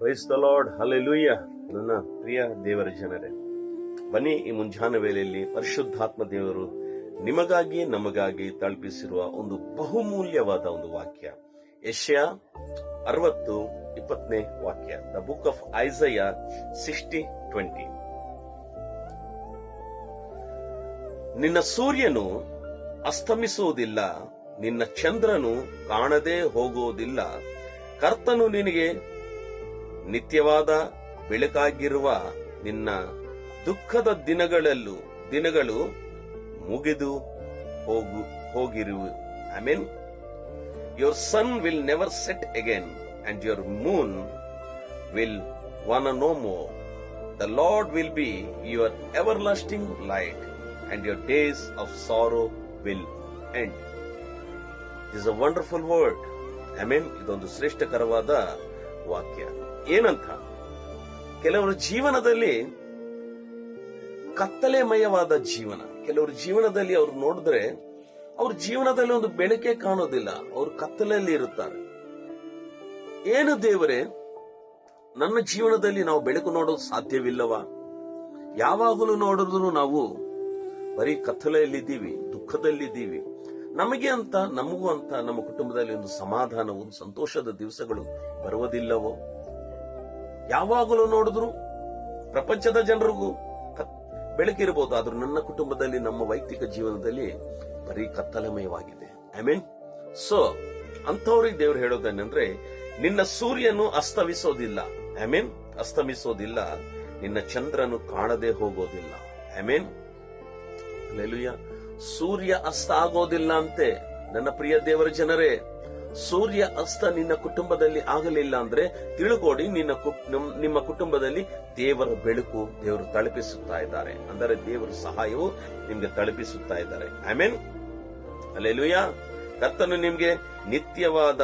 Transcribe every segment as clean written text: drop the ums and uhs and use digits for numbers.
Praise the lord, hallelujah. ನನ್ನ ಪ್ರಿಯ ದೇವರ ಜನರೇ, ಬನ್ನಿ ಈ ಮುಂಜಾನೆ ವೇಳೆಯಲ್ಲಿ ಪರಿಶುದ್ಧಾತ್ಮ ದೇವರು ನಿಮಗಾಗಿ ನಮಗಾಗಿ ತಲುಪಿಸಿರುವ ಒಂದು ಬಹುಮೂಲ್ಯವಾದ ಒಂದು ವಾಕ್ಯ. ಯೆಶಾಯ 60:20 ವಾಕ್ಯ. The book of Isaiah 60:20. ನಿನ್ನ ಸೂರ್ಯನು ಅಸ್ತಮಿಸುವುದಿಲ್ಲ, ನಿನ್ನ ಚಂದ್ರನು ಕಾಣದೆ ಹೋಗುವುದಿಲ್ಲ. ಕರ್ತನು ನಿನಗೆ ನಿತ್ಯವಾದ ಬೆಳಕಾಗಿರುವ ನಿನ್ನ ದುಃಖದ ದಿನಗಳು ಮುಗಿದು ಹೋಗಿರುವು. Amen. Your sun will never set again, and your moon will wanna no more. The Lord will be your everlasting light, and your days of sorrow will end. This is a wonderful word. Amen. ಇದೊಂದು ಶ್ರೇಷ್ಠಕರವಾದ ವಾಕ್ಯ. ಏನಂತ, ಕೆಲವರ ಜೀವನದಲ್ಲಿ ಕತ್ತಲೆಮಯವಾದ ಜೀವನ. ಕೆಲವರ ಜೀವನದಲ್ಲಿ ಅವ್ರು ನೋಡಿದ್ರೆ ಅವ್ರ ಜೀವನದಲ್ಲಿ ಒಂದು ಬೆಳಕೆ ಕಾಣೋದಿಲ್ಲ, ಅವರು ಕತ್ತಲೆಯಲ್ಲಿ ಇರುತ್ತಾರೆ. ಏನು ದೇವರೇ, ನನ್ನ ಜೀವನದಲ್ಲಿ ನಾವು ಬೆಳಕು ನೋಡೋದು ಸಾಧ್ಯವಿಲ್ಲವಾ? ಯಾವಾಗಲೂ ನೋಡಿದ್ರು ನಾವು ಬರೀ ಕತ್ತಲೆಯಲ್ಲಿದ್ದೀವಿ, ದುಃಖದಲ್ಲಿದ್ದೀವಿ. ನಮಗೆ ಅಂತ, ನಮಗೂ ಅಂತ, ನಮ್ಮ ಕುಟುಂಬದಲ್ಲಿ ಒಂದು ಸಮಾಧಾನವು, ಸಂತೋಷದ ದಿವಸಗಳು ಬರುವುದಿಲ್ಲವೋ? ಯಾವಾಗಲೂ ನೋಡಿದ್ರು ಪ್ರಪಂಚದ ಜನರಿಗೂ ಬೆಳಕಿರಬಹುದು, ಆದ್ರೂ ನನ್ನ ಕುಟುಂಬದಲ್ಲಿ, ನಮ್ಮ ವೈಯಕ್ತಿಕ ಜೀವನದಲ್ಲಿ ಬರೀ ಕತ್ತಲಮಯವಾಗಿದೆ. ಆಮೆನ್. ಸೊ ಅಂಥವ್ರಿಗೆ ದೇವರು ಹೇಳೋದೇನೆಂದ್ರೆ, ನಿನ್ನ ಸೂರ್ಯನು ಅಸ್ತಮಿಸೋದಿಲ್ಲ. ಆಮೆನ್. ಅಸ್ತಮಿಸೋದಿಲ್ಲ, ನಿನ್ನ ಚಂದ್ರನು ಕಾಣದೆ ಹೋಗೋದಿಲ್ಲ. ಆಮೆನ್. ಹಲ್ಲೆಲೂಯಾ. ಸೂರ್ಯ ಅಸ್ತ ಆಗೋದಿಲ್ಲ ಅಂತೆ. ನನ್ನ ಪ್ರಿಯ ದೇವರ ಜನರೇ, ಸೂರ್ಯ ಅಸ್ತ ನಿನ್ನ ಕುಟುಂಬದಲ್ಲಿ ಆಗಲಿಲ್ಲ ಅಂದ್ರೆ ತಿಳ್ಕೊಡಿ, ನಿಮ್ಮ ಕುಟುಂಬದಲ್ಲಿ ದೇವರ ಬೆಳಕು ದೇವರು ತಲುಪಿಸುತ್ತಾ ಇದ್ದಾರೆ. ಅಂದರೆ ದೇವರ ಸಹಾಯವು ನಿಮ್ಗೆ ತಲುಪಿಸುತ್ತಾ ಇದ್ದಾರೆ. ಆಮೆನ್. ಹಲ್ಲೆಲೂಯಾ. ಕರ್ತನು ನಿಮ್ಗೆ ನಿತ್ಯವಾದ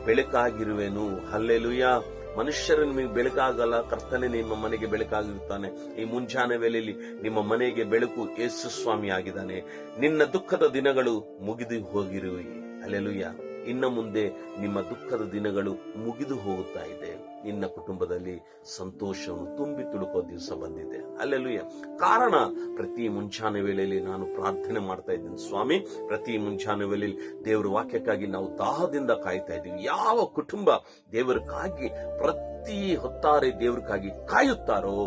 ಬೆಳಕಾಗಿರುವೆನು. ಹಲ್ಲೆಲೂಯಾ. ಮನುಷ್ಯರು ನಿಮಗೆ ಬೆಳಕಾಗಲ್ಲ, ಕರ್ತನೆ ನಿಮ್ಮ ಮನೆಗೆ ಬೆಳಕಾಗಿರುತ್ತಾನೆ. ಈ ಮುಂಜಾನೆ ವೇಳೆಯಲ್ಲಿ ನಿಮ್ಮ ಮನೆಗೆ ಬೆಳಕು ಯೇಸು ಸ್ವಾಮಿ ಆಗಿದ್ದಾನೆ. ನಿನ್ನ ದುಃಖದ ದಿನಗಳು ಮುಗಿದು ಹೋಗಿರುವೆ. ಹಲ್ಲೆಲೂಯಾ. ಇನ್ನು ಮುಂದೆ ನಿಮ್ಮ ದುಃಖದ ದಿನಗಳು ಮುಗಿದು ಹೋಗುತ್ತಾ ಇದೆ. ನಿನ್ನ ಕುಟುಂಬದಲ್ಲಿ ಸಂತೋಷವನ್ನು ತುಂಬಿ ತುಳುಕೋ ದಿವಸ ಬಂದಿದೆ. ಹಲ್ಲೆಲೂಯಾ. ಕಾರಣ, ಪ್ರತಿ ಮುಂಜಾನೆ ವೇಳೆಯಲ್ಲಿ ನಾನು ಪ್ರಾರ್ಥನೆ ಮಾಡ್ತಾ ಇದ್ದೀನಿ, ಸ್ವಾಮಿ, ಪ್ರತಿ ಮುಂಜಾನೆ ವೇಳೆಯಲ್ಲಿ ದೇವರ ವಾಕ್ಯಕ್ಕಾಗಿ ನಾವು ದಾಹದಿಂದ ಕಾಯ್ತಾ ಇದ್ದೀವಿ. ಯಾವ ಕುಟುಂಬ ದೇವರಿಗಾಗಿ ಪ್ರತಿ ಹೊತ್ತಾರೆ ದೇವರಿಗಾಗಿ ಕಾಯುತ್ತಾರೋ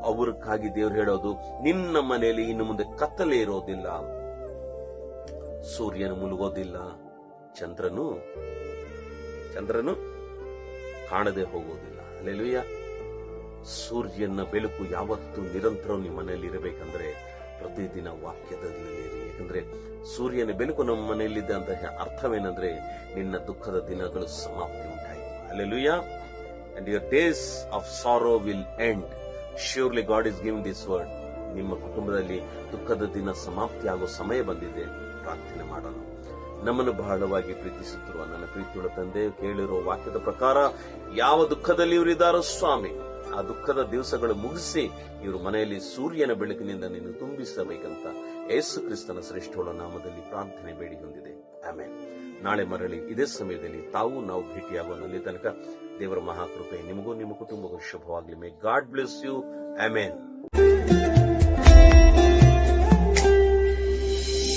ಅವ್ರಿಗಾಗಿ ದೇವರು ಹೇಳೋದು, ನಿನ್ನ ಮನೆಯಲ್ಲಿ ಇನ್ನು ಮುಂದೆ ಕತ್ತಲೆ ಇರೋದಿಲ್ಲ, ಸೂರ್ಯನು ಮುಳುಗೋದಿಲ್ಲ, ಚಂದ್ರನು ಕಾಣದೆ ಹೋಗುವುದಿಲ್ಲ. ಹಲ್ಲೆಲೂಯಾ. ಸೂರ್ಯನ ಬೆಳಕು ಯಾವತ್ತೂ ನಿರಂತರ ನಿಮ್ಮ ಮನೆಯಲ್ಲಿ ಇರಬೇಕಂದ್ರೆ ಪ್ರತಿದಿನ ವಾಕ್ಯದಲ್ಲಿ ಇರಿ. ಯಾಕಂದ್ರೆ ಸೂರ್ಯನ ಬೆಳಕು ನಮ್ಮ ಮನೆಯಲ್ಲಿದೆ ಅಂತ ಅರ್ಥವೇನಂದ್ರೆ, ನಿನ್ನ ದುಃಖದ ದಿನಗಳು ಸಮಾಪ್ತಿ ಉಂಟಾಯಿತು. Hallelujah. And your days of sorrow will end. Surely God is giving this word. ನಿಮ್ಮ ಕುಟುಂಬದಲ್ಲಿ ದುಃಖದ ದಿನ ಸಮಾಪ್ತಿ ಆಗೋ ಸಮಯ ಬಂದಿದೆ. ಪ್ರಾರ್ಥನೆ ಮಾಡೋಣ. ನಮ್ಮನ್ನು ಬಹಳವಾಗಿ ಪ್ರೀತಿಸುತ್ತಿರುವ ನನ್ನ ಪ್ರೀತಿಯುಳ್ಳ ತಂದೆ, ಕೇಳಿರುವ ವಾಕ್ಯದ ಪ್ರಕಾರ ಯಾವ ದುಃಖದಲ್ಲಿ ಇವರಿದ್ದಾರೋ ಸ್ವಾಮಿ, ಆ ದುಃಖದ ದಿವಸಗಳು ಮುಗಿಸಿ ಇವರು ಮನೆಯಲ್ಲಿ ಸೂರ್ಯನ ಬೆಳಕಿನಿಂದ ನೀನು ತುಂಬಿಸಬೇಕಂತ ಯೇಸು ಕ್ರಿಸ್ತನ ಶ್ರೇಷ್ಠ ನಾಮದಲ್ಲಿ ಪ್ರಾರ್ಥನೆ ಬೇಡಿ ಹೊಂದಿದೆ. ಆಮೆನ್. ನಾಳೆ ಮರಳಿ ಇದೇ ಸಮಯದಲ್ಲಿ ನಾವು ಭೇಟಿಯಾಗೋನಲ್ಲಿ ತನಕ ದೇವರ ಮಹಾಕೃಪೆ ನಿಮಗೂ ನಿಮ್ಮ ಕುಟುಂಬಕ್ಕೂ ಶುಭವಾಗಲಿ. May God bless you. Amen.